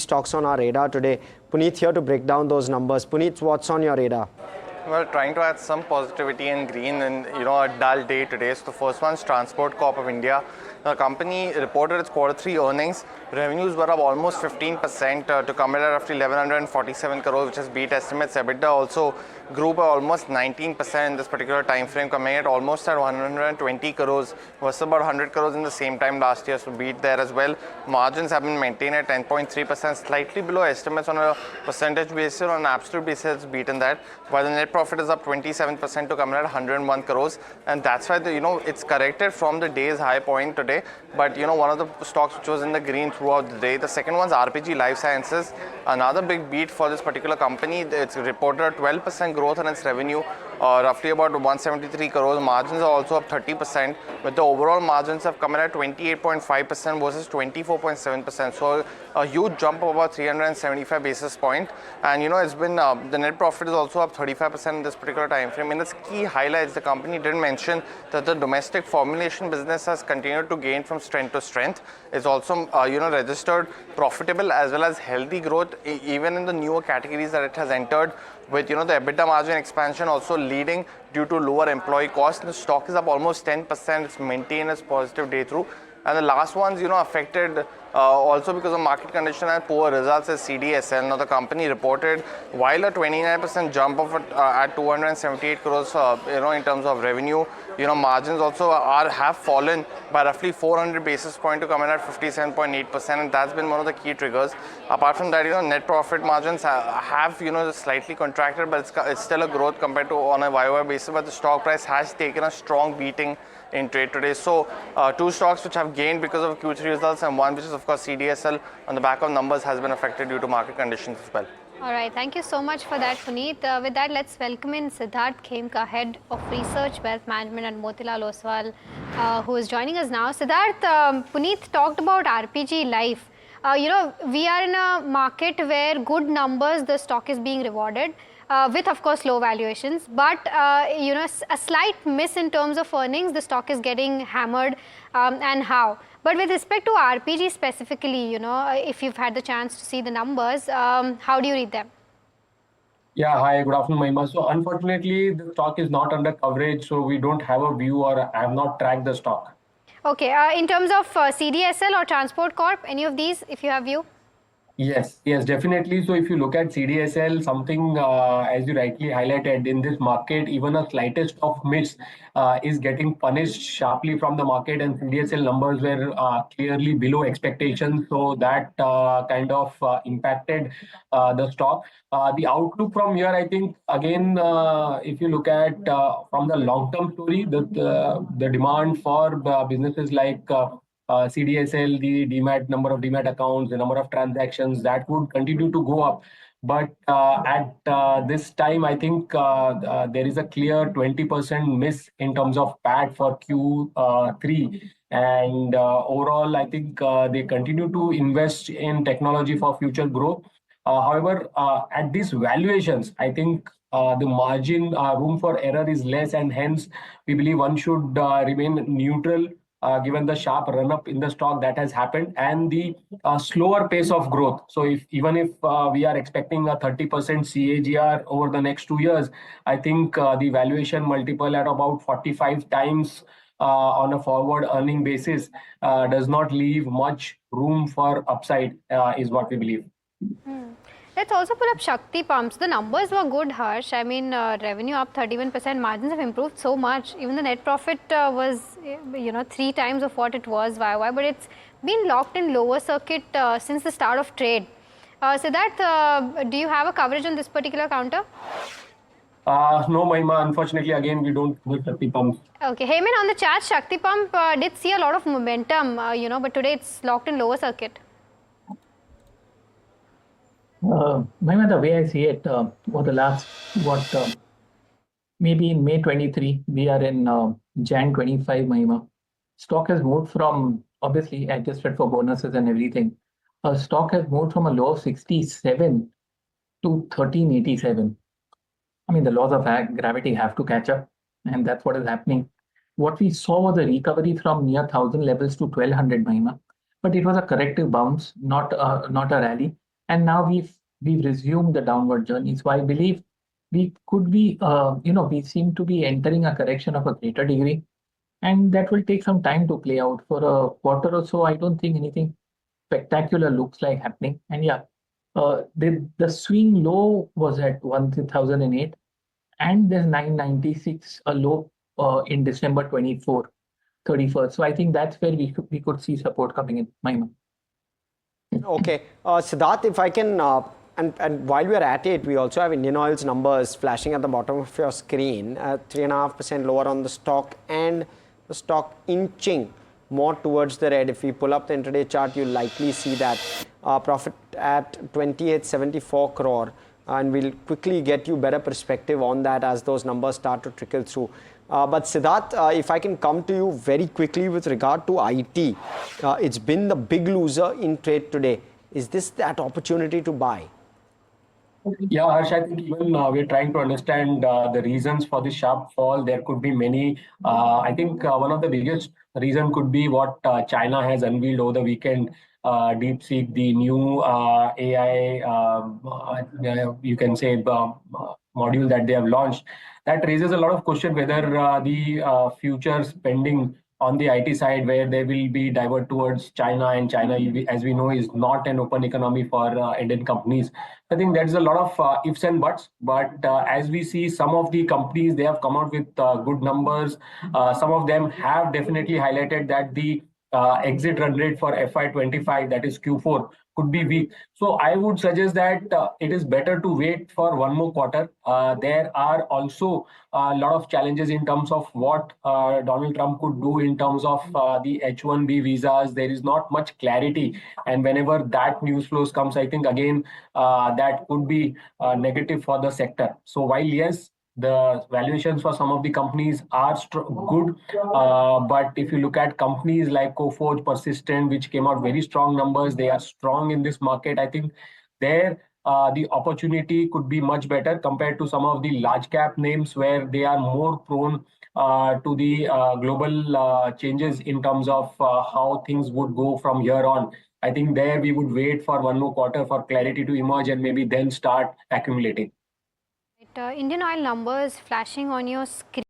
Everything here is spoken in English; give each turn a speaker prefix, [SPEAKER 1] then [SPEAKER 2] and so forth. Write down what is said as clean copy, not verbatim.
[SPEAKER 1] stocks on our radar today. Puneet here to break down those numbers. Puneet, what's on your radar?
[SPEAKER 2] Well, trying to add some positivity and green in a dull day today. So the first one's Transport Corp of India. The company reported its quarter 3 earnings. Revenues were up almost 15% to come in at roughly 1147 crores, which has beat estimates. EBITDA also grew by almost 19% in this particular time frame, coming at almost at 120 crores versus about 100 crores in the same time last year, so beat there as well. Margins have been maintained at 10.3%, slightly below estimates on a percentage basis. On an absolute basis, it's beaten that, while the net profit is up 27% to come in at 101 crores, and that's why it's corrected from the day's high point today. But one of the stocks which was in the green throughout the day. The second one's RPG Life Sciences, another big beat for this particular company. It's reported a 12% growth in its revenue, roughly about 173 crores. Margins are also up 30%, but the overall margins have come in at 28.5% versus 24.7%. So a huge jump of about 375 basis points. And it's been the net profit is also up 35% in this particular time frame. In its key highlights, the company did mention that the domestic formulation business has continued to gain from strength to strength. It's also registered profitable as well as healthy growth even in the newer categories that it has entered, with the EBITDA margin expansion also leading due to lower employee costs. The stock is up almost 10%. It's maintained its positive day through. And the last one's affected also because of market condition and poor results as CDSL. Now the company reported, while a 29% jump of at 278 crores in terms of revenue, margins also have fallen by roughly 400 basis points to come in at 57.8%, and that's been one of the key triggers. Apart from that, net profit margins have slightly contracted, but it's still a growth compared to on a YOY basis. But the stock price has taken a strong beating in trade today. So two stocks which have gained because of Q3 results, and one which is of course CDSL on the back of numbers has been affected due to market conditions as well.
[SPEAKER 3] All right, thank you so much for that, Puneet. With that, let's welcome in Siddharth Khemka, Head of Research, Wealth Management at Motilal Oswal, who is joining us now. Siddharth, Puneet talked about RPG Life. We are in a market where good numbers, the stock is being rewarded. With of course low valuations, but a slight miss in terms of earnings, the stock is getting hammered, and how? But with respect to RPG specifically, if you've had the chance to see the numbers, how do you read them?
[SPEAKER 4] Yeah, hi, good afternoon, Mahima. So unfortunately, the stock is not under coverage, so we don't have a view, or I have not tracked the stock.
[SPEAKER 3] Okay, in terms of CDSL or Transport Corp, any of these, if you have view?
[SPEAKER 4] Yes, definitely. So if you look at CDSL, something as you rightly highlighted, in this market, even a slightest of miss is getting punished sharply from the market, and CDSL numbers were clearly below expectations. So that kind of impacted the stock. The outlook from here, I think, again, if you look at from the long-term story, the demand for businesses like CDSL, the number of demat accounts, the number of transactions, that would continue to go up. But at this time, I think there is a clear 20% miss in terms of PAT for Q3. And overall, I think they continue to invest in technology for future growth. However, at these valuations, I think the margin room for error is less, and hence we believe one should remain neutral given the sharp run-up in the stock that has happened and the slower pace of growth. So even if we are expecting a 30% CAGR over the next 2 years, I think the valuation multiple at about 45 times on a forward earning basis does not leave much room for upside, is what we believe.
[SPEAKER 3] Let's also pull up Shakti Pumps. The numbers were good, Harsh. I mean, revenue up 31%, margins have improved so much. Even the net profit was, 3 times of what it was YOY, but it's been locked in lower circuit since the start of trade. Siddharth, do you have a coverage on this particular counter?
[SPEAKER 4] No, Mahima, unfortunately, again, we don't with Shakti Pumps.
[SPEAKER 3] Okay, Heyman, on the chart, Shakti Pump did see a lot of momentum, but today it's locked in lower circuit.
[SPEAKER 5] Mahima, the way I see it, over the last, maybe in May 23, we are in Jan 25, Mahima. Stock has moved from, obviously, adjusted for bonuses and everything. Stock has moved from a low of 67 to 1387. I mean, the laws of gravity have to catch up, and that's what is happening. What we saw was a recovery from near 1000 levels to 1200, Mahima. But it was a corrective bounce, not a rally. and now we've resumed the downward journey. So I believe we could be, we seem to be entering a correction of a greater degree, and that will take some time to play out. For a quarter or so, I don't think anything spectacular looks like happening. And yeah, the swing low was at 1008, and there's 996, a low in December 24, 31st. So I think that's where we could see support coming in, Mahima.
[SPEAKER 1] Okay, Siddharth, if I can, and while we are at it, we also have Indian Oil's numbers flashing at the bottom of your screen, 3.5% lower on the stock, and the stock inching more towards the red. If we pull up the intraday chart, you'll likely see that profit at 2874 crore, and we'll quickly get you better perspective on that as those numbers start to trickle through. But Siddharth, if I can come to you very quickly with regard to IT, it's been the big loser in trade today. Is this that opportunity to buy?
[SPEAKER 4] Yeah, Harsh, I think even we're trying to understand the reasons for the sharp fall. There could be many. I think one of the biggest reason could be what China has unveiled over the weekend. DeepSeek, the new AI, you can say, module that they have launched. That raises a lot of question whether the future spending on the IT side, where they will be divert towards China, and China, as we know, is not an open economy for Indian companies. I think there's a lot of ifs and buts, but as we see, some of the companies, they have come out with good numbers. Some of them have definitely highlighted that the exit run rate for FY25, that is Q4, could be weak. So I would suggest that it is better to wait for one more quarter. There are also a lot of challenges in terms of what Donald Trump could do in terms of the H-1B visas. There is not much clarity, and whenever that news flows comes, I think again that could be negative for the sector. So while yes, the valuations for some of the companies are good, but if you look at companies like Coforge, Persistent, which came out very strong numbers, they are strong in this market. I think there the opportunity could be much better compared to some of the large cap names where they are more prone to the global changes in terms of how things would go from here on. I think there we would wait for one more quarter for clarity to emerge and maybe then start accumulating.
[SPEAKER 3] Indian Oil numbers flashing on your screen.